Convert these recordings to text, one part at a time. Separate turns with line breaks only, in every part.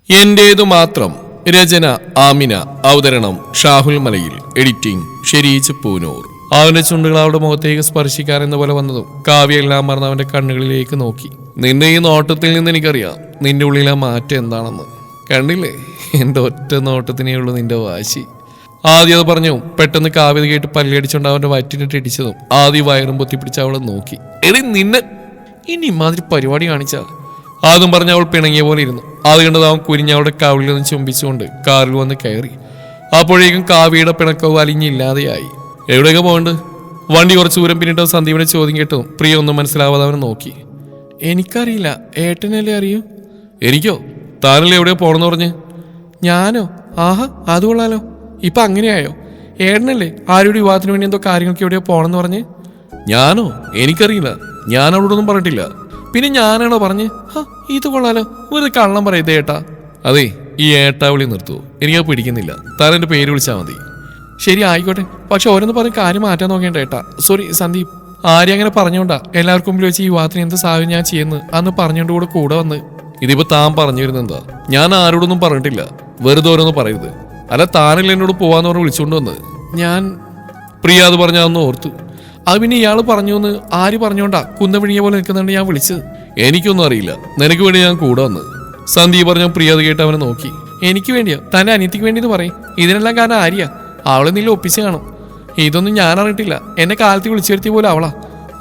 എന്റേതു മാത്രം. രചന ആമിന. അവതരണം ഷാഹുൽ മലയിൽ. എഡിറ്റിംഗ് ഷെരീജ് പൂനൂർ. അവന്റെ ചുണ്ടുകൾ അവളുടെ മുഖത്തേക്ക് സ്പർശിക്കാനെന്ന പോലെ വന്നതും കാവ്യെല്ലാം മറന്ന് അവന്റെ കണ്ണുകളിലേക്ക് നോക്കി. നിന്റെ ഈ നോട്ടത്തിൽ നിന്ന് എനിക്കറിയാം നിന്റെ ഉള്ളിലെ മാറ്റം എന്താണെന്ന്. കണ്ടില്ലേ, എന്റെ ഒറ്റ നോട്ടത്തിനേ ഉള്ളൂ നിന്റെ വാശി. ആദ്യം അത് പറഞ്ഞു. പെട്ടെന്ന് കാവ്യത കേട്ട് പല്ലടിച്ചോണ്ട് അവന്റെ വയറ്റിനിട്ട് ഇടിച്ചതും ആദ്യം വയറും പൊത്തിപ്പിടിച്ച് അവളെ നോക്കി. എടി നിന്നെ ഇനി ഇമാതിരി പരിപാടി കാണിച്ച ആദ്യം പറഞ്ഞ അവൾ പിണങ്ങിയ പോലെ ഇരുന്നു. അത് കണ്ടത് അവൻ കുരിഞ്ഞവളുടെ കവിളിൽ നിന്ന് ചുംബിച്ചുകൊണ്ട് കാറിൽ വന്ന് കയറി. അപ്പോഴേക്കും കാവ്യയുടെ പിണക്കവും അലിഞ്ഞില്ലാതെയായി. എവിടെയൊക്കെ പോകണ്ട്? വണ്ടി കുറച്ച് ദൂരം പിന്നിട്ട് സന്ദീപിന്റെ ചോദ്യം കേട്ടതും പ്രിയ ഒന്നും മനസ്സിലാവാതെ അവനെ നോക്കി. എനിക്കറിയില്ല, ഏട്ടനല്ലേ അറിയൂ. എനിക്കോ? താനല്ലേ എവിടെയോ പോണെന്ന് പറഞ്ഞ്? ഞാനോ? ആഹാ, അത് കൊള്ളാലോ. ഇപ്പൊ അങ്ങനെയായോ? ഏട്ടനല്ലേ ആരുടെ വിവാഹത്തിന് വേണ്ടി എന്തോ കാര്യങ്ങൾക്ക് എവിടെയോ പോണെന്ന് പറഞ്ഞ്? ഞാനോ? എനിക്കറിയില്ല, ഞാൻ അവളോടൊന്നും പറഞ്ഞിട്ടില്ല. പിന്നെ ഞാനാണോ പറഞ്ഞ്? ഇത് കൊള്ളാലോ, ഒരു കള്ളം പറയതേ ഏട്ടാ. അതെ, ഈ ഏട്ടാ വിളി നിർത്തൂ, എനിക്കത് പിടിക്കുന്നില്ല. താൻ എന്റെ പേര് വിളിച്ചാൽ മതി. ശരി ആയിക്കോട്ടെ, പക്ഷെ ഓരോന്ന് പറഞ്ഞ് കാര്യം മാറ്റാൻ നോക്കേണ്ട ഏട്ടാ. സോറി സന്ദീപ്, ആര്യം അങ്ങനെ പറഞ്ഞോണ്ടാ എല്ലാവർക്കും മുമ്പിൽ വെച്ച് ഈ വിവാഹത്തിന് എന്ത് സഹായം ഞാൻ ചെയ്യുന്നു അന്ന് പറഞ്ഞോണ്ട് കൂടെ വന്ന്. ഇതിപ്പോ താൻ പറഞ്ഞു വരുന്നെന്താ? ഞാൻ ആരോടൊന്നും പറഞ്ഞിട്ടില്ല, വെറുതെ ഓരോന്ന് പറയരുത്. അല്ല, താനല്ല എന്നോട് പോവാന്ന് പറഞ്ഞ് വിളിച്ചുകൊണ്ട് വന്ന്. ഞാൻ പ്രിയ അത് പറഞ്ഞാന്ന് ഓർത്തു. അത് പിന്നെ ഇയാൾ പറഞ്ഞു എന്ന് ആര് പറഞ്ഞോണ്ടാ കുന്ന വിഴിഞ്ഞ പോലെ നിൽക്കുന്നുണ്ട് ഞാൻ വിളിച്ചത്. എനിക്കൊന്നും അറിയില്ല, നിനക്ക് വേണ്ടി ഞാൻ കൂടെ വന്ന്. സന്ദീപ് പറഞ്ഞ പ്രിയ അത് കേട്ട് അവനെ നോക്കി. എനിക്ക് വേണ്ടിയോ? തന്റെ അനിയത്തിക്ക് വേണ്ടി എന്ന് പറയും. ഇതിനെല്ലാം കാരണം ആര്യാ? അവളെ നീല ഒപ്പിച്ച് കാണും. ഇതൊന്നും ഞാൻ അറിഞ്ഞിട്ടില്ല. എന്നെ കാലത്ത് വിളിച്ചു വരുത്തിയ പോലെ അവളാ.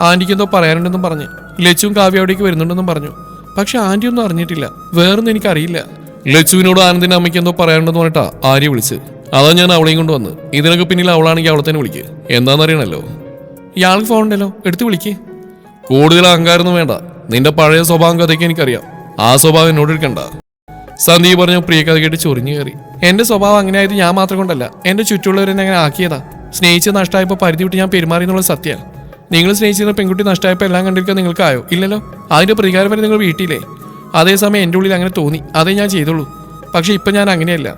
ആന്റിക്ക് എന്തോ പറയാനുണ്ടെന്നും പറഞ്ഞ് ലച്ചുവും കാവ്യ അവിടേക്ക് വരുന്നുണ്ടെന്നും പറഞ്ഞു. പക്ഷെ ആന്റി ഒന്നും അറിഞ്ഞിട്ടില്ല. വേറൊന്നും എനിക്കറിയില്ല. ലച്ചുവിനോട് ആനന്ദിന്റെ അമ്മയ്ക്ക് എന്തോ പറയാനുണ്ടെന്ന് പറഞ്ഞിട്ടാ ആര്യ വിളിച്ച്. അതാ ഞാൻ അവളെയും കൊണ്ട് വന്ന്. ഇതിനൊക്കെ പിന്നിൽ അവളാണെങ്കിൽ അവളെ തന്നെ വിളിക്കുക. എന്താണെന്നറിയണല്ലോ. ഇയാൾക്ക് ഫോൺ ഉണ്ടല്ലോ, എടുത്ത് വിളിക്ക്. കൂടുതൽ അഹങ്കാരമൊന്നും വേണ്ട. നിന്റെ പഴയ സ്വഭാവം കഥയ്ക്ക് എനിക്കറിയാം. ആ സ്വഭാവം എന്നോട് എടുക്കണ്ട. സന്ദീപ് പറഞ്ഞു. പ്രിയ കഥ കേട്ട് ചൊറിഞ്ഞു കയറി. എന്റെ സ്വഭാവം അങ്ങനെ ആയത് ഞാൻ മാത്രം കൊണ്ടല്ല, എന്റെ ചുറ്റുള്ളവരെന്നെ അങ്ങനെ ആക്കിയതാ. സ്നേഹിച്ച് നഷ്ടമായപ്പോൾ പരിധി വിട്ട് ഞാൻ പെരുമാറി എന്നുള്ള സത്യ. നിങ്ങൾ സ്നേഹിച്ചിരുന്ന പെൺകുട്ടി നഷ്ടമായപ്പോൾ എല്ലാം കണ്ടിരിക്കാൻ നിങ്ങൾക്കായോ? ഇല്ലല്ലോ. അതിന്റെ പ്രതികാരം വരെ നിങ്ങൾ വീട്ടിലേ. അതേസമയം എൻ്റെ ഉള്ളിൽ അങ്ങനെ തോന്നി, അതേ ഞാൻ ചെയ്തോളൂ. പക്ഷെ ഇപ്പം ഞാൻ അങ്ങനെയല്ല.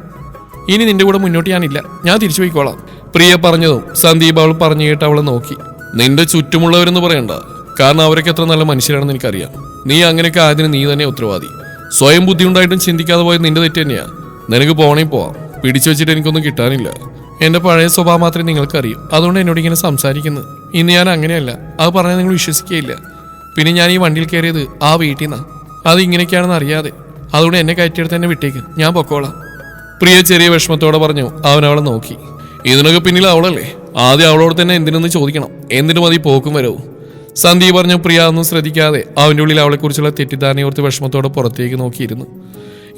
ഇനി നിന്റെ കൂടെ മുന്നോട്ട് ഞാനില്ല, ഞാൻ തിരിച്ചു പോയിക്കോളാം. പ്രിയ പറഞ്ഞതും സന്ദീപ് അവൾ പറഞ്ഞു കേട്ട് അവളെ നോക്കി. നിന്റെ ചുറ്റുമുള്ളവരെന്ന് പറയണ്ട, കാരണം അവരൊക്കെ എത്ര നല്ല മനുഷ്യരാണെന്ന് എനിക്കറിയാം. നീ അങ്ങനെയൊക്കെ ആയതിന് നീ തന്നെ ഉത്തരവാദി. സ്വയം ബുദ്ധി ഉണ്ടായിട്ടും ചിന്തിക്കാതെ പോയത് നിന്റെ തെറ്റ് തന്നെയാ. നിനക്ക് പോണേ പോവാം, പിടിച്ചു വെച്ചിട്ട് എനിക്കൊന്നും കിട്ടാനില്ല. എന്റെ പഴയ സ്വഭാവം മാത്രമേ നിങ്ങൾക്കറിയൂ, അതുകൊണ്ട് എന്നോട് ഇങ്ങനെ സംസാരിക്കുന്നത്. ഇന്ന് ഞാൻ അങ്ങനെയല്ല, അത് പറഞ്ഞാൽ നിങ്ങൾ വിശ്വസിക്കുകയില്ല. പിന്നെ ഞാൻ ഈ വണ്ടിയിൽ കയറിയത് ആ വീട്ടിൽ നിന്നാ. അത് ഇങ്ങനെയൊക്കെയാണെന്ന് അറിയാതെ. അതുകൊണ്ട് എന്നെ കയറ്റിയെടുത്ത് എന്നെ വിട്ടേക്ക്, ഞാൻ പൊക്കോളാം. പ്രിയ ചെറിയ വിഷമത്തോടെ പറഞ്ഞു. അവനവളെ നോക്കി. ഇതിനൊക്കെ പിന്നിൽ അവളല്ലേ? ആദ്യം അവളോട് തന്നെ എന്തിനൊന്ന് ചോദിക്കണം. എന്തിനു മതി പോക്കും വരവും. സന്ദീപ് പറഞ്ഞു. പ്രിയ ഒന്നും ശ്രദ്ധിക്കാതെ അവൻ്റെ ഉള്ളിൽ അവളെക്കുറിച്ചുള്ള തെറ്റിദ്ധാരണയോർത്ത് വിഷമത്തോടെ പുറത്തേക്ക് നോക്കിയിരുന്നു.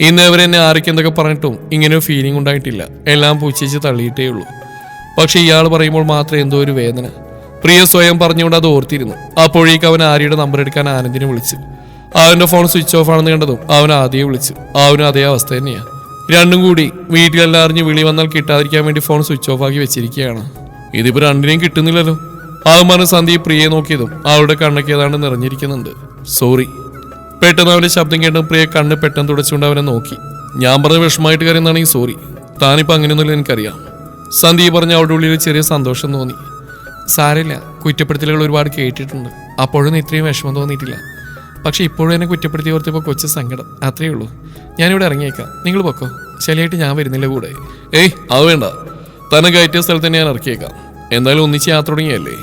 ഇന്ന് അവരെന്നെ ആരൊക്കെ എന്തൊക്കെ പറഞ്ഞിട്ടും ഇങ്ങനെയൊരു ഫീലിംഗ് ഉണ്ടായിട്ടില്ല. എല്ലാം പൂച്ചിച്ച് തള്ളിയിട്ടേ ഉള്ളൂ. പക്ഷെ ഇയാൾ പറയുമ്പോൾ മാത്രം എന്തോ ഒരു വേദന. പ്രിയ സ്വയം പറഞ്ഞുകൊണ്ട് അത് ഓർത്തിരുന്നു. അപ്പോഴേക്ക് അവൻ ആര്യയുടെ നമ്പർ എടുക്കാൻ ആനന്ദിനെ വിളിച്ചു. അവൻ്റെ ഫോൺ സ്വിച്ച് ഓഫ് ആണെന്ന് കണ്ടതും അവൻ ആദ്യം വിളിച്ചു. അവനും അതേ അവസ്ഥ തന്നെയാണ്. രണ്ടും കൂടി വീട്ടിലെല്ലാം അറിഞ്ഞ് വിളി വന്നാൽ കിട്ടാതിരിക്കാൻ വേണ്ടി ഫോൺ സ്വിച്ച് ഓഫ് ആക്കി വെച്ചിരിക്കുകയാണ്. ഇതിപ്പോ രണ്ടിനെയും കിട്ടുന്നില്ലല്ലോ. അവൻ പറഞ്ഞ് സന്ദീപ് പ്രിയയെ നോക്കിയതും അവളുടെ കണ്ണൊക്കെ ഏതാണ്ട് നിറഞ്ഞിരിക്കുന്നുണ്ട്. സോറി. പെട്ടെന്ന് അവന്റെ ശബ്ദം കേട്ടും പ്രിയ കണ്ണ് പെട്ടെന്ന് തുടച്ചുകൊണ്ട് അവനെ നോക്കി. ഞാൻ പറഞ്ഞ വിഷമമായിട്ട് കയറുന്നതാണെങ്കിൽ സോറി. താനിപ്പോൾ അങ്ങനെയൊന്നുമില്ല, എനിക്കറിയാം. സന്ദീപ് പറഞ്ഞ അവളുടെ ഉള്ളിൽ ചെറിയ സന്തോഷം തോന്നി. സാരമില്ല, കുറ്റപ്പെടുത്തലുകൾ ഒരുപാട് കേട്ടിട്ടുണ്ട്. അപ്പോഴൊന്നും ഇത്രയും വിഷമം തോന്നിയിട്ടില്ല. പക്ഷെ ഇപ്പോഴും എന്നെ കുറ്റപ്പെടുത്തി ഓർത്തിപ്പോൾ കൊച്ചു സങ്കടം, അത്രയേ ഉള്ളൂ. ഞാനിവിടെ ഇറങ്ങിയേക്കാം, നിങ്ങൾ പൊക്കോ. ശരിയായിട്ട് ഞാൻ വരുന്നില്ല കൂടെ. ഏയ്, അത് വേണ്ട. തന്നെ കയറ്റിയ സ്ഥലത്ത് തന്നെ ഞാൻ ഇറക്കിയേക്കാം. എന്തായാലും ഒന്നിച്ച് യാത്ര തുടങ്ങിയല്ലേ.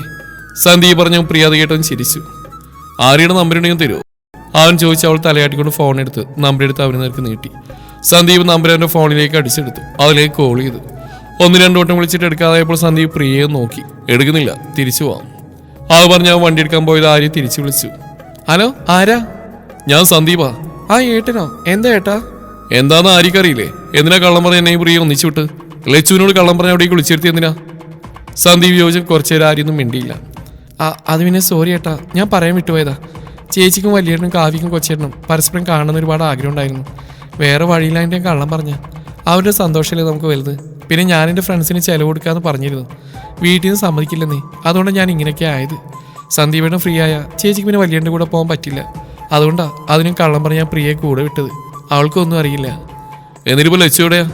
സന്ദീപ് പറഞ്ഞു. പ്രിയാത കേട്ടവൻ ചിരിച്ചു. ആര്യയുടെ നമ്പർ ഉണ്ടെങ്കിൽ തരുമോ? അവൻ ചോദിച്ചു. അവൾ തലയാട്ടിക്കൊണ്ട് ഫോൺ എടുത്ത് നമ്പർ എടുത്ത് അവന് നേർക്ക് നീട്ടി. സന്ദീപ് നമ്പർ അവൻ്റെ ഫോണിലേക്ക് അടിച്ചെടുത്തു. അതിലേക്ക് കോൾ ചെയ്തു. 1-2 വട്ടം വിളിച്ചിട്ട് എടുക്കാതായപ്പോൾ സന്ദീപ് പ്രിയയെ നോക്കി. എടുക്കുന്നില്ല, തിരിച്ചു പോവാം. അത് പറഞ്ഞ് അവൻ വണ്ടി എടുക്കാൻ പോയത് ആര്യ തിരിച്ചു വിളിച്ചു. ഹലോ, ആരാ? ഞാൻ സന്ദീപാ. ആ ഏട്ടനോ? എന്താ ഏട്ടാ? എന്താന്ന് ആര്യക്കറിയില്ലേ? എന്തിനാ കള്ളം പറഞ്ഞ എന്നെയും പ്രിയ ഒന്നിച്ചു വിട്ട്? ലച്ചുവിനോട് കള്ളം പറഞ്ഞ അവിടേക്ക് വിളിച്ചിരുത്തി എന്തിനാ? സന്ദീപ് യോജൻ കുറച്ചേരം ആര്യൊന്നും മിണ്ടിയില്ല. അത് പിന്നെ സോറി ഏട്ടാ, ഞാൻ പറയാൻ വിട്ടുപോയതാ. ചേച്ചിക്കും വലിയേട്ടനും കാവ്യക്കും കൊച്ചേട്ടനും പരസ്പരം കാണുന്ന ഒരുപാട് ആഗ്രഹം ഉണ്ടായിരുന്നു. വേറെ വഴിയിലായിട്ട് ഞാൻ കള്ളം പറഞ്ഞ. അവരുടെ സന്തോഷമല്ലേ നമുക്ക് വലുത്. പിന്നെ ഞാൻ എൻ്റെ ഫ്രണ്ട്സിന് ചിലവ് കൊടുക്കാമെന്ന് പറഞ്ഞിരുന്നു. വീട്ടിൽ നിന്ന് സമ്മതിക്കില്ലെന്നേ, അതുകൊണ്ട് ഞാൻ ഇങ്ങനെയൊക്കെ ആയത്. സന്ദീപേട്ടൻ ഫ്രീ ആയ ചേച്ചിക്ക് പിന്നെ വലിയേട്ടൻ്റെ കൂടെ പോകാൻ പറ്റില്ല. അതുകൊണ്ടാ അതിനും കള്ളം പറഞ്ഞാൽ പ്രിയയെ കൂടെ വിട്ടത്. അവൾക്കൊന്നും അറിയില്ല. എന്നിട്ടിപ്പോൾ ലച്ചു എവിടെയാ?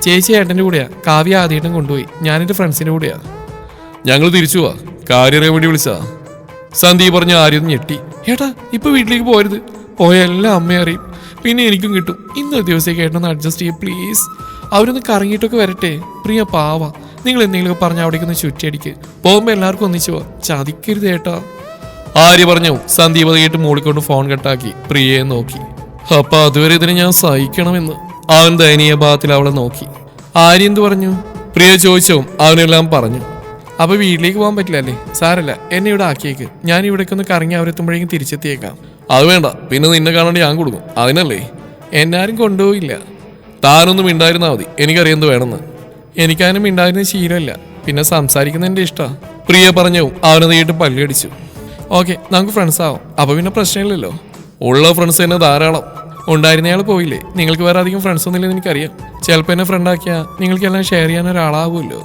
ചേച്ചി ഏട്ടൻ്റെ കൂടെയാ. കാവ്യ ആദ്യമായിട്ടും കൊണ്ടുപോയി. ഞാനെൻ്റെ ഫ്രണ്ട്സിൻ്റെ കൂടെയാ. ഞങ്ങൾ തിരിച്ചു പോവാ. കാര്യം അറിയാൻ വേണ്ടി വിളിച്ചാ. സന്ദീപ് പറഞ്ഞ ആര്യം ഞെട്ടി. ഏട്ടാ, ഇപ്പൊ വീട്ടിലേക്ക് പോരുത്. പോയ എല്ലാം അമ്മ അറിയും. പിന്നെ എനിക്കും കിട്ടും. ഇന്നൊരു ദിവസത്തേക്ക് ഏട്ടനൊന്ന് അഡ്ജസ്റ്റ് ചെയ്യും പ്ലീസ്. അവരൊന്ന് കറങ്ങിയിട്ടൊക്കെ വരട്ടെ. പ്രിയ പാവ, നിങ്ങൾ എന്തെങ്കിലുമൊക്കെ പറഞ്ഞ അവിടേക്കൊന്ന് ചുറ്റിയടിക്ക്. പോകുമ്പോൾ എല്ലാവർക്കും ഒന്നിച്ചു പോവാം. ചതിക്കരുത് ഏട്ടാ. ആര്യ പറഞ്ഞു. സന്ദീപ് കേട്ട് മൂളിക്കൊണ്ട് ഫോൺ കട്ടാക്കി പ്രിയയെ നോക്കി. അപ്പൊ അതുവരെ ഇതിനെ ഞാൻ സഹിക്കണമെന്ന് അവൻ ദയനീയ ഭാവത്തിൽ അവളെ നോക്കി. ആര്യ എന്ത് പറഞ്ഞു? പ്രിയ ചോദിച്ചോ. അവനെല്ലാം പറഞ്ഞു. അപ്പൊ വീട്ടിലേക്ക് പോകാൻ പറ്റില്ല അല്ലേ? സാരല്ല, എന്നെ ഇവിടെ ആക്കിയേക്ക്. ഞാൻ ഇവിടേക്കൊന്ന് കറങ്ങി അവരെത്തുമ്പോഴേക്കും തിരിച്ചെത്തിയേക്കാം. അത് വേണ്ട, പിന്നെ നിന്നെ കാണാണ്ട് ഞാൻ കൊടുക്കും. അതിനല്ലേ. എന്നാരും കൊണ്ടുപോയില്ല. താനൊന്നും മിണ്ടായിരുന്നാ മതി. എനിക്കറിയാം വേണമെന്ന്. എനിക്കതിനും മിണ്ടായിരുന്ന ശീലമല്ല. പിന്നെ സംസാരിക്കുന്ന എൻ്റെ ഇഷ്ടമാണ്. പ്രിയ പറഞ്ഞു. അവനെ നീട്ട് പല്ലടിച്ചു. ഓക്കെ, നമുക്ക് ഫ്രണ്ട്സ് ആവും. അപ്പൊ പിന്നെ പ്രശ്നമില്ലല്ലോ. ഉള്ള ഫ്രണ്ട്സ് തന്നെ ധാരാളം. ഉണ്ടായിരുന്നയാൾ പോയില്ലേ? നിങ്ങൾക്ക് വേറെ അധികം ഫ്രണ്ട്സ് ഒന്നുമില്ലെന്ന് എനിക്കറിയാം. ചിലപ്പോൾ എന്നെ ഫ്രണ്ടാക്കിയാൽ നിങ്ങൾക്കെല്ലാം ഷെയർ ചെയ്യാൻ ഒരാളാവുമല്ലോ.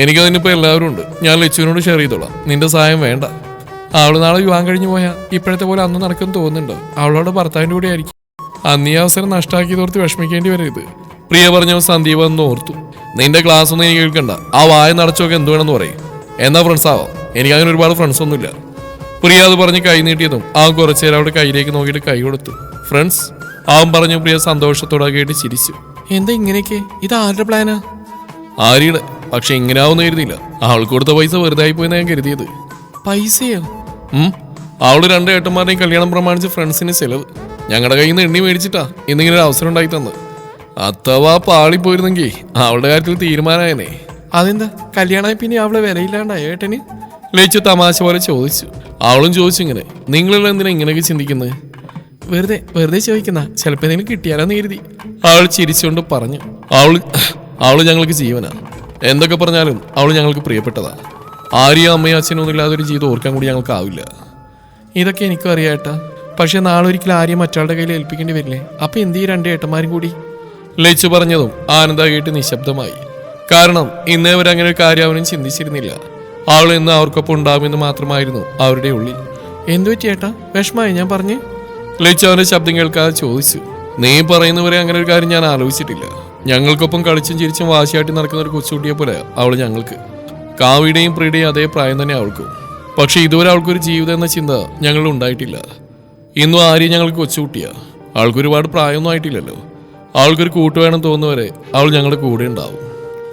എനിക്കതിനിപ്പോൾ എല്ലാവരും ഉണ്ട്. ഞാൻ ലച്ചുവിനോട് ഷെയർ ചെയ്തോളാം. നിന്റെ സഹായം വേണ്ട. അവള് നാളെ വിവാഹം കഴിഞ്ഞു പോയാൽ ഇപ്പോഴത്തെ പോലെ അന്ന് നടക്കുമെന്ന് തോന്നുന്നുണ്ടോ? അവളോട് ഭർത്താവിൻ്റെ കൂടെ ആയിരിക്കും. അന്നീ അവസരം നഷ്ടമാക്കിയതോർത്ത് വിഷമിക്കേണ്ടി വരരുത്. പ്രിയ പറഞ്ഞു. സന്ദീപ് എന്ന് ഓർത്തു. നിന്റെ ക്ലാസ് ഒന്നും എനിക്ക് കേൾക്കണ്ട. ആ വായ നടച്ചൊക്കെ എന്ത് വേണമെന്ന് പറയും. എന്നാ ഫ്രണ്ട്സ് ആവാം. എനിക്കങ്ങനെ ഒരുപാട് ഫ്രണ്ട്സ് ഒന്നുമില്ല. പ്രിയ അത് പറഞ്ഞ് കൈ നീട്ടിയതും അവൻ കുറച്ചേരം അവിടെ കയ്യിലേക്ക് നോക്കിയിട്ട് കൈ കൊടുത്തു. ഫ്രണ്ട്സ് അവൻ പറഞ്ഞു. പ്രിയ സന്തോഷത്തോടെ കേട്ട് ചിരിച്ചു. എന്താ ഇങ്ങനെയൊക്കെ? ഇത് ആരുടെ പ്ലാനാ? ആര്യയുടെ. പക്ഷെ ഇങ്ങനെ ആവുമെന്ന് കരുതിയില്ല. അവൾക്ക് കൊടുത്ത പൈസ വെറുതെ ആയിപ്പോയെന്ന് ഞാൻ കരുതിയത്. പൈസയോ? അവള് 2 ഏട്ടന്മാരുടെയും കല്യാണം പ്രമാണിച്ച് ഫ്രണ്ട്സിന് ചെലവ് ഞങ്ങളുടെ കയ്യിൽ നിന്ന് എണ്ണി മേടിച്ചിട്ടാ ഇന്നിങ്ങനെ ഒരു അവസരം ഉണ്ടായി തന്ന്. അഥവാ പാളിപ്പോയിരുന്നെങ്കിൽ അവളുടെ കാര്യത്തിൽ തീരുമാനമായനെ. അതെന്താ കല്യാണമായി പിന്നെ അവളെ വിലയില്ലാണ്ടായ ഏട്ടന്? ലച്ചു തമാശ പോലെ ചോദിച്ചു. അവളും ചോദിച്ചു ഇങ്ങനെ. നിങ്ങളെല്ലാം എന്തിനാ ഇങ്ങനെയൊക്കെ ചിന്തിക്കുന്നത്? വെറുതെ ചോദിക്കുന്ന. ചിലപ്പോൾ എന്തെങ്കിലും കിട്ടിയാലോന്ന് കരുതി. അവൾ ചിരിച്ചുകൊണ്ട് പറഞ്ഞു. അവള് ഞങ്ങൾക്ക് ജീവനാ. എന്തൊക്കെ പറഞ്ഞാലും അവൾ ഞങ്ങൾക്ക് പ്രിയപ്പെട്ടതാ. ആരെയും അമ്മയും അച്ഛനും ഒന്നും ഇല്ലാതെ ഒരു ജീവിതം ഓർക്കാൻ കൂടി ഞങ്ങൾക്കാവില്ല. ഇതൊക്കെ എനിക്കും അറിയാട്ടാ. പക്ഷെ നാളെ ഒരിക്കലും ആരെയും മറ്റാളുടെ കയ്യിൽ ഏൽപ്പിക്കേണ്ടി വരില്ലേ? അപ്പൊ എന്ത് ഈ 2 ഏട്ടന്മാരും കൂടി? ലച്ചു പറഞ്ഞതും ആനന്ദ കേട്ട് നിശബ്ദമായി. കാരണം ഇന്നേ വരെ അങ്ങനെ ഒരു കാര്യം അവനും ചിന്തിച്ചിരുന്നില്ല. അവൾ ഇന്ന് അവർക്കൊപ്പം ഉണ്ടാവുമെന്ന് മാത്രമായിരുന്നു അവരുടെ ഉള്ളിൽ. എന്തു പറ്റി ഏട്ടാ? വിഷമായി ഞാൻ പറഞ്ഞു? ലച്ചു അവന്റെ ശബ്ദം കേൾക്കാതെ ചോദിച്ചു. നീ പറയുന്നവരെ അങ്ങനെ ഒരു കാര്യം ഞാൻ ആലോചിച്ചിട്ടില്ല. ഞങ്ങൾക്കൊപ്പം കളിച്ചും ചിരിച്ചും വാശിയാട്ടി നടക്കുന്ന ഒരു കൊച്ചുകുട്ടിയെ പോലെ അവള് ഞങ്ങൾക്ക്. കാവ്യയുടെയും പ്രിയുടെയും അതേ പ്രായം തന്നെ അവൾക്കും. പക്ഷെ ഇതുവരെ അവൾക്കൊരു ജീവിതം എന്ന ചിന്ത ഞങ്ങളിൽ ഉണ്ടായിട്ടില്ല. ഇന്നും ആരെയും ഞങ്ങൾക്ക് കൊച്ചുകുട്ടിയാ. അവൾക്കൊരുപാട് പ്രായമൊന്നും ആയിട്ടില്ലല്ലോ. അവൾക്കൊരു കൂട്ട് വേണം തോന്നുന്നവരെ അവൾ ഞങ്ങളുടെ കൂടെ ഉണ്ടാവും.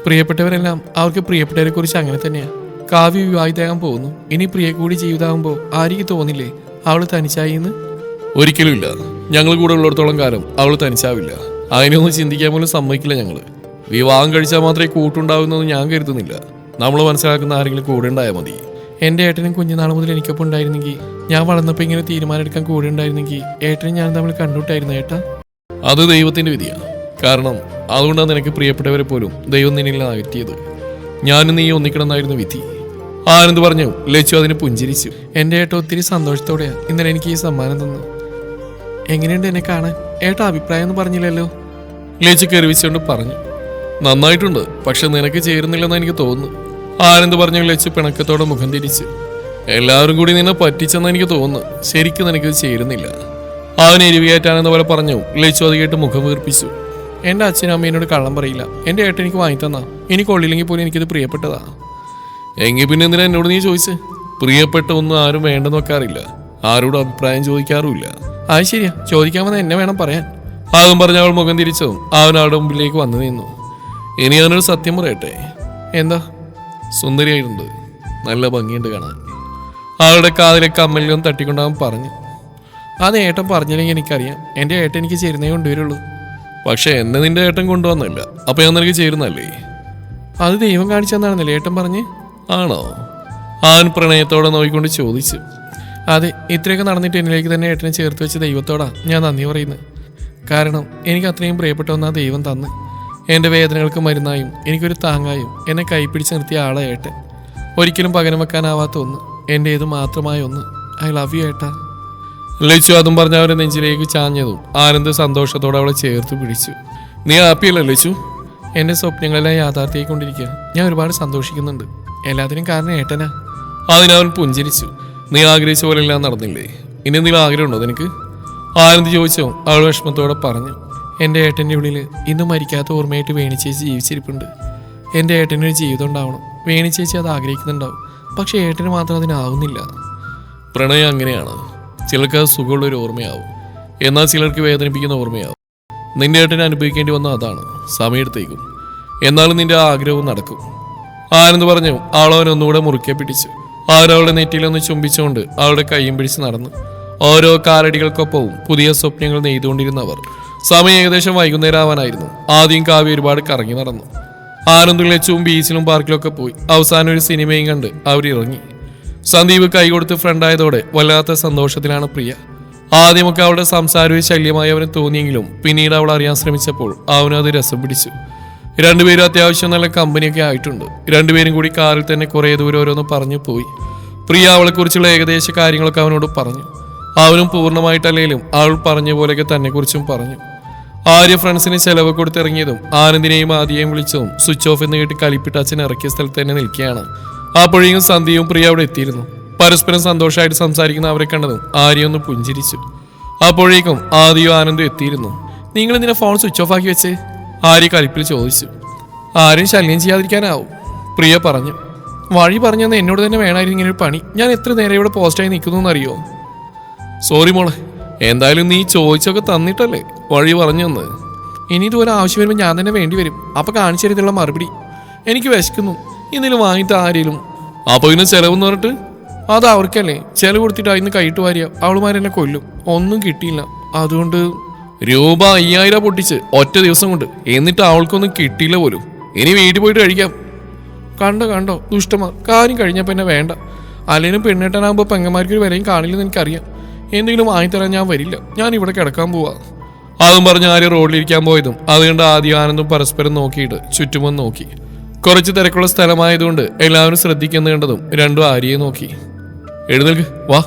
പ്രിയപ്പെട്ടവരെല്ലാം അവർക്ക് പ്രിയപ്പെട്ടവരെ കുറിച്ച് അങ്ങനെ തന്നെയാ. കാവ്യ വിവാഹിതയാകാൻ പോകുന്നു. ഇനി പ്രിയ കൂടി ജീവിതമാകുമ്പോൾ ആര്യക്ക് തോന്നില്ലേ അവള് തനിച്ചായിന്ന്? ഒരിക്കലും ഇല്ല. ഞങ്ങൾ കൂടെ ഉള്ളിടത്തോളം കാലം അവൾ തനിച്ചാവില്ല. അതിനൊന്നും ചിന്തിക്കാൻ പോലും സമ്മതിക്കില്ല ഞങ്ങൾ. വിവാഹം കഴിച്ചാൽ മാത്രമേ കൂട്ടുണ്ടാവുന്നതെന്ന് ഞാൻ കരുതുന്നില്ല. നമ്മൾ മനസ്സിലാക്കുന്ന ആരെങ്കിലും കൂടെ ഉണ്ടായാൽ മതി. എൻ്റെ ഏട്ടനും കുഞ്ഞുനാൾ മുതൽ എനിക്കൊപ്പം ഉണ്ടായിരുന്നെങ്കിൽ, ഞാൻ വളർന്നപ്പോൾ ഇങ്ങനെ തീരുമാനം എടുക്കാൻ കൂടെ ഉണ്ടായിരുന്നെങ്കിൽ ഏട്ടനും ഞാൻ തമ്മിൽ കണ്ടുവിട്ടായിരുന്നു ഏട്ടാ. അത് ദൈവത്തിന്റെ വിധിയാണ്. കാരണം അതുകൊണ്ടാണ് നിനക്ക് പ്രിയപ്പെട്ടവരെ പോലും ദൈവം നിന്നിൽ അകറ്റിയത്. ഞാനും നീ ഒന്നിക്കണമെന്നായിരുന്നു വിധി. ആനന്ദ് പറഞ്ഞു. ലച്ചു അതിന് പുഞ്ചിരിച്ചു. എൻ്റെ ഏട്ട ഒത്തിരി സന്തോഷത്തോടെയാണ് ഇന്നലെ എനിക്ക് ഈ സമ്മാനം തന്നു. എങ്ങനെയുണ്ട് എന്നെ കാണാൻ? ഏട്ടാ അഭിപ്രായം ഒന്നും പറഞ്ഞില്ലല്ലോ. ലച്ചു കരുവിച്ചുകൊണ്ട് പറഞ്ഞു. നന്നായിട്ടുണ്ട്, പക്ഷെ നിനക്ക് ചേരുന്നില്ലെന്ന് എനിക്ക് തോന്നുന്നു. ആനന്ദ് പറഞ്ഞു. ലച്ചു പിണക്കത്തോടെ മുഖം തിരിച്ചു. എല്ലാവരും കൂടി നിന്നെ പറ്റിച്ചെന്ന് എനിക്ക് തോന്നുന്നു. ശരിക്കും നിനക്കിത് ചേരുന്നില്ല. അവൻ എരിവിയേറ്റാനെന്ന പോലെ പറഞ്ഞു. ലച്ചു അത് കേട്ട് മുഖം വീർപ്പിച്ചു. എൻ്റെ അച്ഛനും അമ്മേനോട് കള്ളം പറയില്ല. എൻ്റെ ഏട്ടൻ എനിക്ക് വാങ്ങിത്തന്നാ. ഇനി കൊള്ളില്ലെങ്കിൽ പോലും എനിക്കിത് പ്രിയപ്പെട്ടതാ. എങ്കിൽ പിന്നെ എന്തിനാ എന്നോട് നീ ചോദിച്ച്? പ്രിയപ്പെട്ട ഒന്നും ആരും വേണ്ടെന്ന് വെക്കാറില്ല. ആരോടും അഭിപ്രായം ചോദിക്കാറുമില്ല. അത് ശരിയാ, ചോദിക്കാമെന്ന് എന്നെ വേണം പറയാൻ. ആകും പറഞ്ഞ അവൾ മുഖം തിരിച്ചതും അവൻ അവളുടെ മുമ്പിലേക്ക് വന്നു നിന്നു. ഇനി അവനൊരു സത്യം പറയട്ടെ. എന്താ? സുന്ദരിയായിട്ടുണ്ട്, നല്ല ഭംഗിയുണ്ട് കാണാൻ. അവളുടെ കാതിലെ കമ്മലിലും തട്ടിക്കൊണ്ടവൻ പറഞ്ഞു. അത് ഏട്ടൻ പറഞ്ഞില്ലെങ്കിൽ എനിക്കറിയാം. എൻ്റെ ഏട്ടൻ എനിക്ക് ചേരുന്നേ കൊണ്ടുവരുള്ളൂ. പക്ഷെ എന്നെ നിന്റെ ഏട്ടൻ കൊണ്ടുവന്നില്ല. അപ്പൊ ഞാൻ നിനക്ക് ചേരുന്നല്ലേ? അത് ദൈവം കാണിച്ചെന്നാണെന്നല്ലേ ഏട്ടൻ പറഞ്ഞ്? ആണോ? അവൻ പ്രണയത്തോടെ നോക്കിക്കൊണ്ട് ചോദിച്ചു. അതെ, ഇത്രയൊക്കെ നടന്നിട്ട് എന്നിലേക്ക് തന്നെ ഏട്ടനെ ചേർത്ത് വെച്ച ദൈവത്തോടാ ഞാൻ നന്ദി പറയുന്നത്. കാരണം എനിക്ക് അത്രയും പ്രിയപ്പെട്ട ഒന്നാ ദൈവം തന്ന്. എൻ്റെ വേദനകൾക്ക് മരുന്നായും എനിക്കൊരു താങ്ങായും എന്നെ കൈപ്പിടിച്ച് നിർത്തിയ ആളെ ഏട്ടൻ. ഒരിക്കലും പകരം വെക്കാനാവാത്ത ഒന്ന്, എൻ്റേത് മാത്രമായ ഒന്ന്. ഐ ലവ് യു ഏട്ടാ. ലച്ചു അതും പറഞ്ഞ അവരുടെ നെഞ്ചിലേക്ക് ചാഞ്ഞതും ആനന്ദ് സന്തോഷത്തോടെ അവളെ ചേർത്ത് പിടിച്ചു. നീ ഹാപ്പിയല്ലേ ലച്ചു? എൻ്റെ സ്വപ്നങ്ങളെല്ലാം യാഥാർത്ഥ്യമായിക്കൊണ്ടിരിക്കുക. ഞാൻ ഒരുപാട് സന്തോഷിക്കുന്നുണ്ട്. എല്ലാത്തിനും കാരണം ഏട്ടനാ. അതിനവൻ പുഞ്ചിരിച്ചു. നീ ആഗ്രഹിച്ച പോലെ എല്ലാം നടന്നില്ലേ? ഇനി എന്തെങ്കിലും ആഗ്രഹമുണ്ടോ നിനക്ക്? ആനന്ദ് ചോദിച്ചോ. അവൾ വിഷമത്തോടെ പറഞ്ഞു. എൻ്റെ ഏട്ടൻ്റെ ഉള്ളിൽ ഇന്നും മരിക്കാത്ത ഓർമ്മയായിട്ട് വേണിച്ചേച്ചി ജീവിച്ചിരിപ്പുണ്ട്. എൻ്റെ ഏട്ടനൊരു ജീവിതം ഉണ്ടാവണം. വേണിച്ചേച്ചി അത് ആഗ്രഹിക്കുന്നുണ്ടാവും. പക്ഷെ ഏട്ടന് മാത്രം അതിനാവുന്നില്ല. പ്രണയം അങ്ങനെയാണ്. ചിലർക്ക് അത് സുഖമുള്ളൊരു ഓർമ്മയാവും. എന്നാൽ ചിലർക്ക് വേദനിപ്പിക്കുന്ന ഓർമ്മയാവും. നിന്റെ ഏട്ടനെ അനുഭവിക്കേണ്ടി വന്ന അതാണ്. സമയമെടുത്തേക്കും, എന്നാലും നിന്റെ ആഗ്രഹവും നടക്കും. ആനന്ദ് പറഞ്ഞു. അവളവൻ ഒന്നുകൂടെ മുറുക്കെ പിടിച്ചു. അവരവളുടെ നെറ്റിയിലൊന്ന് ചുംബിച്ചുകൊണ്ട് അവളുടെ കൈയും പിടിച്ച് നടന്നു. ഓരോ കാലടികൾക്കൊപ്പവും പുതിയ സ്വപ്നങ്ങൾ നെയ്തുകൊണ്ടിരുന്നവർ. സമയം ഏകദേശം വൈകുന്നേരം ആവാനായിരുന്നു. ആദ്യം കാവ്യ ഒരുപാട് കറങ്ങി നടന്നു. ആനന്ദും ലച്ചുവും ബീച്ചിലും പാർക്കിലൊക്കെ പോയി. അവസാനം ഒരു സിനിമയും കണ്ട് അവരിറങ്ങി. സന്ദീപ് കൈകൊടുത്ത് ഫ്രണ്ടായതോടെ വല്ലാത്ത സന്തോഷത്തിലാണ് പ്രിയ. ആദ്യമൊക്കെ അവളുടെ സംസാരവും ശല്യമായി അവന് തോന്നിയെങ്കിലും പിന്നീട് അവൾ അറിയാൻ ശ്രമിച്ചപ്പോൾ അവനും അത് രസം പിടിച്ചു. രണ്ടുപേരും അത്യാവശ്യം നല്ല കമ്പനിയൊക്കെ ആയിട്ടുണ്ട്. രണ്ടുപേരും കൂടി കാറിൽ തന്നെ കുറേ ദൂരം ഓരോന്ന് പറഞ്ഞു പോയി. പ്രിയ അവളെക്കുറിച്ചുള്ള ഏകദേശ കാര്യങ്ങളൊക്കെ അവനോട് പറഞ്ഞു. അവനും പൂർണ്ണമായിട്ടല്ലെങ്കിലും അവൾ പറഞ്ഞ പോലെയൊക്കെ തന്നെക്കുറിച്ചും പറഞ്ഞു. ആര്യ ഫ്രണ്ട്സിന് ചെലവ് കൊടുത്തിറങ്ങിയതും ആനന്ദിനെയും ആദ്യയും വിളിച്ചതും സ്വിച്ച് ഓഫ് എന്ന് കേട്ട് കലിപ്പിട്ട് അച്ഛൻ ഇറക്കിയ സ്ഥലത്ത് തന്നെ നിൽക്കുകയാണ്. അപ്പോഴേക്കും സന്ധ്യയും പ്രിയ അവിടെ എത്തിയിരുന്നു. പരസ്പരം സന്തോഷമായിട്ട് സംസാരിക്കുന്ന അവരെ കണ്ടതും ആര്യ ഒന്ന് പുഞ്ചിരിച്ചു. അപ്പോഴേക്കും ആദ്യയും ആനന്ദും എത്തിയിരുന്നു. നിങ്ങൾ എന്തിനാ ഫോൺ സ്വിച്ച് ഓഫ് ആക്കി വെച്ചേ? ആര്യ കലിപ്പിൽ ചോദിച്ചു. ആരും ശല്യം ചെയ്യാതിരിക്കാനാവും, പ്രിയ പറഞ്ഞു. വഴി പറഞ്ഞെന്ന് എന്നോട് തന്നെ വേണമായിരുന്നു ഇങ്ങനെ ഒരു പണി. ഞാൻ എത്ര നേരം ഇവിടെ പോസ്റ്റായി നിൽക്കുന്നു എന്നറിയോ? സോറി മോളെ, എന്തായാലും നീ ചോദിച്ചൊക്കെ തന്നിട്ടല്ലേ വഴി പറഞ്ഞെന്ന്. ഇനി ഇതുപോലെ ആവശ്യം വരുമ്പോൾ ഞാൻ തന്നെ വേണ്ടി വരും. അപ്പൊ കാണിച്ചു തരത്തുള്ള മറുപടി. എനിക്ക് വിശക്കുന്നു, ഇന്നലെ വാങ്ങിയിട്ട് ആരെങ്കിലും. അപ്പൊ ഇതിന് ചെലവെന്ന് പറഞ്ഞിട്ട് അത് അവർക്കല്ലേ. ചെലവ് കൊടുത്തിട്ട് അതിന് കൈയിട്ട് വാരിയ അവളുമാരെന്നെ കൊല്ലും. ഒന്നും കിട്ടിയില്ല, അതുകൊണ്ട് രൂപ 5000 പൊട്ടിച്ച് ഒറ്റ ദിവസം കൊണ്ട്. എന്നിട്ട് അവൾക്കൊന്നും കിട്ടിയില്ല പോലും. ഇനി വീട്ടിൽ പോയിട്ട് കഴിക്കാം. കണ്ടോ ദുഷ്ടമാർ, കാര്യം കഴിഞ്ഞപ്പോൾ എന്നെ വേണ്ട. അല്ലെങ്കിലും പെണ്ണിട്ടനാകുമ്പോൾ പെങ്ങന്മാർക്കൊരു വിലയും കാണില്ലെന്ന് എനിക്കറിയാം. എന്തെങ്കിലും വാങ്ങിത്തരാൻ ഞാൻ വരില്ല, ഞാൻ ഇവിടെ കിടക്കാൻ പോവാ. അതും പറഞ്ഞ് ആര്യ റോഡിലിരിക്കാൻ പോയതും അതുകൊണ്ട് ആദ്യം ആനന്ദും പരസ്പരം നോക്കിയിട്ട് ചുറ്റുമൊന്ന് നോക്കി. കുറച്ച് തിരക്കുള്ള സ്ഥലമായതുകൊണ്ട് എല്ലാവരും ശ്രദ്ധിക്കുന്നത് കണ്ടതും രണ്ടും ആര്യയെ നോക്കി. എഴുന്നേൽക്ക്, വാ,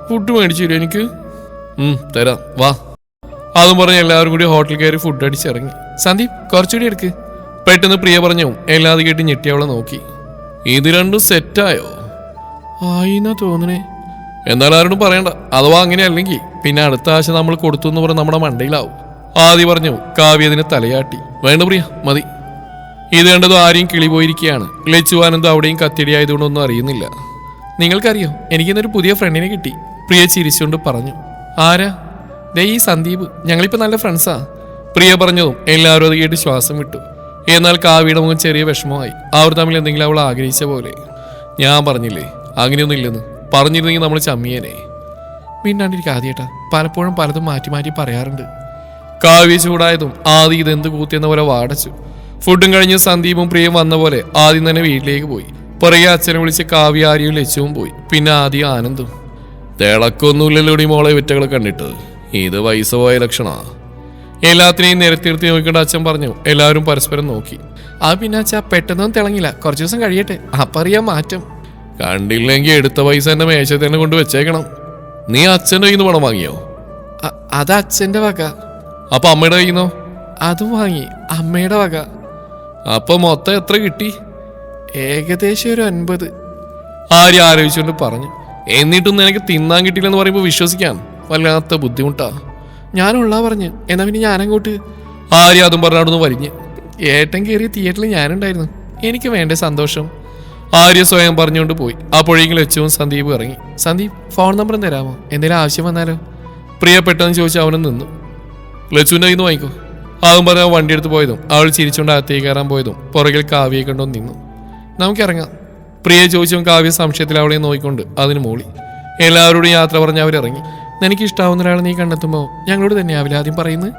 ഫുഡ് മേടിച്ചു തരും എനിക്ക്. തരാം, വാ. അതും പറഞ്ഞ് എല്ലാവരും കൂടി ഹോട്ടലിൽ കയറി ഫുഡ് അടിച്ചിറങ്ങി. സന്ദീപ്, കുറച്ചുകൂടി എടുക്ക്, പെട്ടെന്ന് പ്രിയ പറഞ്ഞു. എല്ലാതും കേട്ട് ഞെട്ടി അവളെ നോക്കി. ഇത് രണ്ടും സെറ്റായോ? ആയിന്നാ തോന്നണേ. എന്നാൽ ആരോടും പറയണ്ട, അഥവാ അങ്ങനെ അല്ലെങ്കിൽ പിന്നെ അടുത്ത ആഴ്ച നമ്മൾ കൊടുത്തു എന്ന് പറഞ്ഞ് നമ്മുടെ മണ്ടയിലാവും. ആദ്യം പറഞ്ഞു. കാവ്യ അതിന് തലയാട്ടി. വേണ്ട പ്രിയ, മതി. ഇത് കണ്ടതും ആരെയും കിളി പോയിരിക്കുകയാണ്. ലച്ചു ആനന്ദം അവിടെയും കത്തിടിയായതുകൊണ്ടൊന്നും അറിയുന്നില്ല. നിങ്ങൾക്കറിയോ, എനിക്കിന്നൊരു പുതിയ ഫ്രണ്ടിനെ കിട്ടി, പ്രിയ ചിരിച്ചുകൊണ്ട് പറഞ്ഞു. ആരാ? ദേ ഈ സന്ദീപ്, ഞങ്ങളിപ്പോൾ നല്ല ഫ്രണ്ട്സാ, പ്രിയ പറഞ്ഞതും എല്ലാവരും അത് കേട്ട് ശ്വാസം വിട്ടു. എന്നാൽ കാവ്യയുടെ മുഖം ചെറിയ വിഷമമായി. അവർ തമ്മിൽ എന്തെങ്കിലും അവൾ ആഗ്രഹിച്ച പോലെ. ഞാൻ പറഞ്ഞില്ലേ അങ്ങനെയൊന്നും ഇല്ലെന്ന്. പറഞ്ഞിരുന്നെങ്കിൽ നമ്മൾ ചമ്മിയനെ. മിണ്ടാണ്ടിരിക്കുക ആദ്യേട്ടാ, പലപ്പോഴും പലതും മാറ്റി മാറ്റി പറയാറുണ്ട്. കാവ്യ ചൂടായതും ആദ്യം ഇതെന്ത് കൂത്തിയെന്ന പോലെ വാടച്ചു. ഫുഡും കഴിഞ്ഞ് സന്ദീപും പ്രിയം വന്ന പോലെ ആദ്യം തന്നെ വീട്ടിലേക്ക് പോയി. പുറകെ അച്ഛനെ വിളിച്ച് കാവ്യ ആര്യയും ലച്ചുവും പോയി. പിന്നെ ആദ്യം ആനന്ദും. തിളക്കൊന്നുമില്ലല്ലോടി മോളെ വിറ്റകളെ കണ്ടിട്ട്. ഇത് പൈസ പോയ ലക്ഷണാ. എല്ലാത്തിനെയും നിരത്തിർത്തി നോക്കിക്കൊണ്ട് അച്ഛൻ പറഞ്ഞു. എല്ലാവരും പരസ്പരം നോക്കി. ആ പിന്നെ അച്ഛാ, പെട്ടെന്നൊന്നും തിളങ്ങില്ല, കുറച്ച് ദിവസം കഴിയട്ടെ, അപ്പറിയാൻ മാറ്റം. കണ്ടില്ലെങ്കിൽ എടുത്ത പൈസ എന്റെ മേശത്ത് തന്നെ കൊണ്ട് വെച്ചേക്കണം. നീ അച്ഛൻ്റെ കയ്യിൽ നിന്ന് പണം വാങ്ങിയോ? അത് അച്ഛൻ്റെ വക. അപ്പൊ അമ്മയുടെ കയ്യിൽ നിന്നോ? അതും വാങ്ങി, അമ്മയുടെ വക. അപ്പൊ മൊത്തം എത്ര കിട്ടി? ഏകദേശം ഒരു 50. ആര്യ ആലോചിച്ചുകൊണ്ട് പറഞ്ഞു. എന്നിട്ടും നിനക്ക് തിന്നാൻ കിട്ടിയില്ലെന്ന് പറയുമ്പോൾ വിശ്വസിക്കാൻ വല്ലാത്ത ബുദ്ധിമുട്ടാ. ഞാനുള്ള പറഞ്ഞു. എന്നാ പിന്നെ ഞാനങ്ങോട്ട്. ആര്യ അതും പറഞ്ഞാടൊന്ന് വലിഞ്ഞ്. ഏട്ടൻ കയറിയ തിയേറ്ററിൽ ഞാനുണ്ടായിരുന്നു, എനിക്ക് വേണ്ട സന്തോഷം. ആര്യ സ്വയം പറഞ്ഞുകൊണ്ട് പോയി. അപ്പോഴേക്കും ലച്ചുവും സന്ദീപും ഇറങ്ങി. സന്ദീപ്, ഫോൺ നമ്പറും തരാമോ, എന്തെങ്കിലും ആവശ്യം വന്നാലോ? പ്രിയപ്പെട്ടെന്ന് ചോദിച്ചാൽ അവനും നിന്നു. ലച്ചുവിൻ്റെ കയ്യിൽ നിന്ന് വാങ്ങിക്കോ. അതും പറഞ്ഞ് അവൻ വണ്ടി എടുത്ത് പോയതും അവൾ ചിരിച്ചുകൊണ്ട് അകത്തേക്ക് കയറാൻ പോയതും പുറകിൽ കാവ്യയെ കണ്ടൊന്ന് നിന്നു. നമുക്കിറങ്ങാം, പ്രിയ ചോദിച്ചും കാവ്യ സംശയത്തിൽ അവളെ നോക്കിക്കൊണ്ട് അതിന് മൂളി. എല്ലാവരോടും യാത്ര പറഞ്ഞ് അവരിറങ്ങി. എനിക്ക് ഇഷ്ടാവുന്ന ഒരാളെ നീ കണ്ടെത്തുമ്പോൾ ഞങ്ങളോട് തന്നെയാവില്ല ആദ്യം പറയുന്നത്?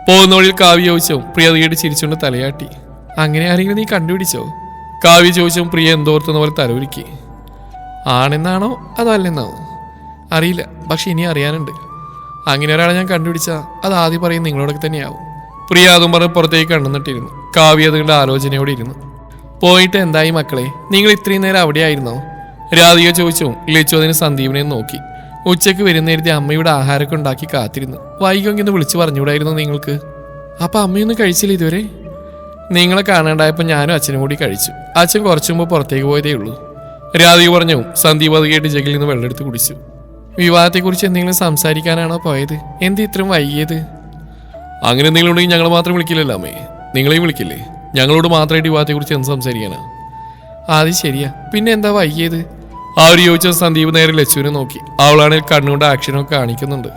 പോകുന്ന വഴിയിൽ കാവ്യ ചോദിച്ചോ. പ്രിയ തീയിട്ട് ചിരിച്ചുകൊണ്ട് തലയാട്ടി. അങ്ങനെ ആരെങ്കിലും നീ കണ്ടുപിടിച്ചോ? കാവ്യ ചോദിച്ചും പ്രിയ എന്തോർത്തുന്ന പോലെ തലവുരുക്കി. ആണെന്നാണോ അതോ അല്ലെന്നാണോ അറിയില്ല, പക്ഷെ ഇനി അറിയാനുണ്ട്. അങ്ങനെ ഒരാളെ ഞാൻ കണ്ടുപിടിച്ചാൽ അത് ആദ്യം പറയും നിങ്ങളോടൊക്കെ തന്നെയാവും. പ്രിയ അതും പറഞ്ഞ് പുറത്തേക്ക് കണ്ടെന്നിട്ടിരുന്നു. കാവ്യ അതുകൊണ്ട് ആലോചനയോടെ ഇരുന്നു. പോയിട്ട് എന്തായി മക്കളെ, നിങ്ങൾ ഇത്രയും നേരം അവിടെ ആയിരുന്നോ? രാധിക ചോദിച്ചു. ലച്ചു അതിന് സന്ദീപിനെ നോക്കി. ഉച്ചയ്ക്ക് വരുന്നേരത്തെ അമ്മയുടെ ആഹാരമൊക്കെ ഉണ്ടാക്കി കാത്തിരുന്നു. വൈകിയൊന്ന് വിളിച്ചു പറഞ്ഞുകൂടായിരുന്നു നിങ്ങൾക്ക്? അപ്പം അമ്മയൊന്നും കഴിച്ചില്ല ഇതുവരെ? നിങ്ങളെ കാണാണ്ടായപ്പോൾ ഞാനും അച്ഛനും കൂടി കഴിച്ചു. അച്ഛൻ കുറച്ചു മുമ്പ് പുറത്തേക്ക് പോയതേ ഉള്ളൂ, രാധിക പറഞ്ഞു. സന്ദീപ് അത് കേട്ട് ജഗിൽ നിന്ന് വെള്ളമെടുത്ത് കുടിച്ചു. വിവാഹത്തെക്കുറിച്ച് എന്തെങ്കിലും സംസാരിക്കാനാണോ പോയത്? എന്ത് ഇത്രയും വൈകിയത്? അങ്ങനെ എന്തെങ്കിലും ഉണ്ടെങ്കിൽ ഞങ്ങൾ മാത്രം വിളിക്കില്ലല്ലോ അമ്മേ, നിങ്ങളെയും വിളിക്കില്ലേ? ഞങ്ങളോട് മാത്രമായിട്ട് വിവാഹത്തെക്കുറിച്ച് എന്ത് സംസാരിക്കാനാ? അത് ശരിയാ, പിന്നെ എന്താ വൈകിയത്? ആ ഒരു ചോദിച്ച സന്ദീപ് നേരെ ലച്ചുവിനെ നോക്കി. അവളാണെങ്കിൽ കണ്ണുകൊണ്ട് ആക്ഷനൊക്കെ കാണിക്കുന്നുണ്ട്.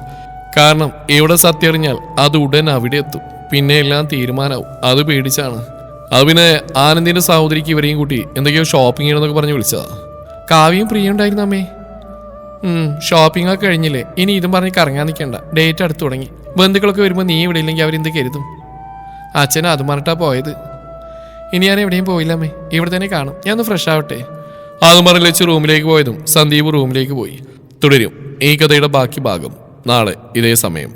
കാരണം ഇവിടെ സത്യം അറിഞ്ഞാൽ അത് ഉടൻ അവിടെ എത്തും. പിന്നെ എല്ലാം തീരുമാനമാവും. അത് പേടിച്ചാണ്. അത് പിന്നെ ആനന്ദിന്റെ സഹോദരിക്ക് ഇവരെയും കൂട്ടി എന്തൊക്കെയോ ഷോപ്പിംഗ് ചെയ്യണമെന്നൊക്കെ പറഞ്ഞ് വിളിച്ചതാ. കാവ്യം പ്രിയ ഉണ്ടായിരുന്നു അമ്മേ. ഷോപ്പിംഗ് ഒക്കെ കഴിഞ്ഞില്ലേ, ഇനി ഇതും പറഞ്ഞ് കറങ്ങാൻ നിൽക്കണ്ട. ഡേറ്റ് അടുത്ത് തുടങ്ങി. ബന്ധുക്കളൊക്കെ വരുമ്പോൾ നീ ഇവിടെ ഇല്ലെങ്കിൽ അവരെന്ത് കരുതും? അച്ഛൻ അതും പറഞ്ഞിട്ടാ പോയത്. ഇനി ഞാൻ എവിടെയും പോയില്ലമ്മേ, ഇവിടെ തന്നെ കാണും. ഞാൻ ഒന്ന് ഫ്രഷ് ആവട്ടെ. അതും പറഞ്ഞ് വെച്ച് റൂമിലേക്ക് പോയതും സന്ദീപ് റൂമിലേക്ക് പോയി. തുടരും ഈ കഥയുടെ ബാക്കി ഭാഗം നാളെ ഇതേ സമയം.